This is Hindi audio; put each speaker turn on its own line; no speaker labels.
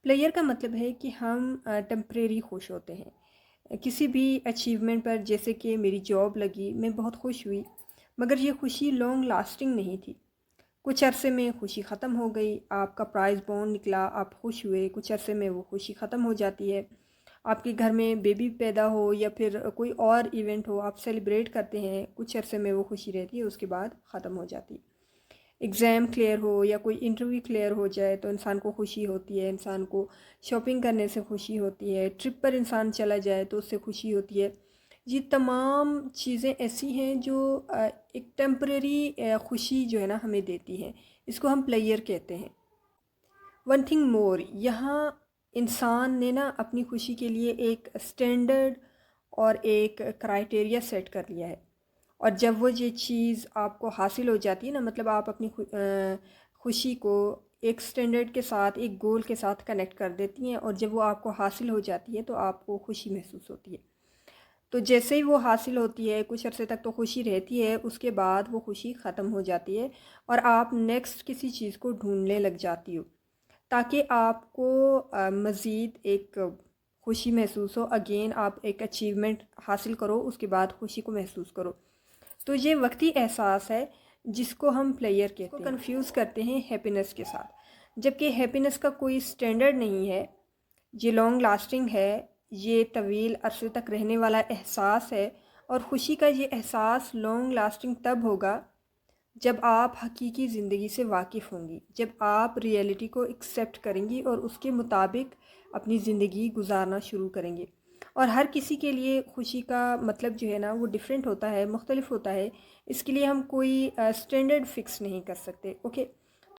प्लेयर का मतलब है कि हम टेम्परेरी खुश होते हैं किसी भी अचीवमेंट पर। जैसे कि मेरी जॉब लगी, मैं बहुत खुश हुई, मगर ये खुशी लॉन्ग लास्टिंग नहीं थी। कुछ अरसे में खुशी ख़त्म हो गई। आपका प्राइज़ बॉन्ड निकला, आप खुश हुए, कुछ अरसे में वो खुशी ख़त्म हो जाती है। आपके घर में बेबी पैदा हो या फिर कोई और इवेंट हो, आप सेलिब्रेट करते हैं, कुछ अरसे में वो खुशी रहती है, उसके बाद ख़त्म हो जाती है। एग्ज़ाम क्लियर हो या कोई इंटरव्यू क्लियर हो जाए तो इंसान को खुशी होती है, इंसान को शॉपिंग करने से खुशी होती है, ट्रिप पर इंसान चला जाए तो उससे खुशी होती है। ये तमाम चीज़ें ऐसी हैं जो एक टेम्परेरी खुशी जो है ना हमें देती हैं। इसको हम प्लेयर कहते हैं। वन थिंग मोर, यहाँ इंसान ने ना अपनी खुशी के लिए एक स्टैंडर्ड और एक क्राइटेरिया सेट कर लिया है। और जब वो ये चीज़ आपको हासिल हो जाती है ना, मतलब आप अपनी खुशी को एक स्टैंडर्ड के साथ, एक गोल के साथ कनेक्ट कर देती हैं, और जब वो आपको हासिल हो जाती है तो आपको खुशी महसूस होती है। तो जैसे ही वो हासिल होती है, कुछ अरसे तक तो खुशी रहती है, उसके बाद वो खुशी ख़त्म हो जाती है और आप नेक्स्ट किसी चीज़ को ढूंढने लग जाती हो, ताकि आपको मज़ीद एक खुशी महसूस हो। अगेन आप एक अचीवमेंट हासिल करो, उसके बाद खुशी को महसूस करो। तो ये वक्ती एहसास है जिसको हम प्लेयर कहते हैं। कंफ्यूज करते हैं हैप्पीनेस के साथ, जबकि हैप्पीनेस का कोई स्टैंडर्ड नहीं है। ये लॉन्ग लास्टिंग है, ये तवील अरसे तक रहने वाला एहसास है। और ख़ुशी का ये एहसास लॉन्ग लास्टिंग तब होगा जब आप हकीकी ज़िंदगी से वाकिफ़ होंगी, जब आप रियलिटी को एक्सेप्ट करेंगी और उसके मुताबिक अपनी ज़िंदगी गुजारना शुरू करेंगे। और हर किसी के लिए खुशी का मतलब जो है ना वो डिफरेंट होता है, मुख्तलिफ होता है। इसके लिए हम कोई स्टैंडर्ड फिक्स नहीं कर सकते। ओके।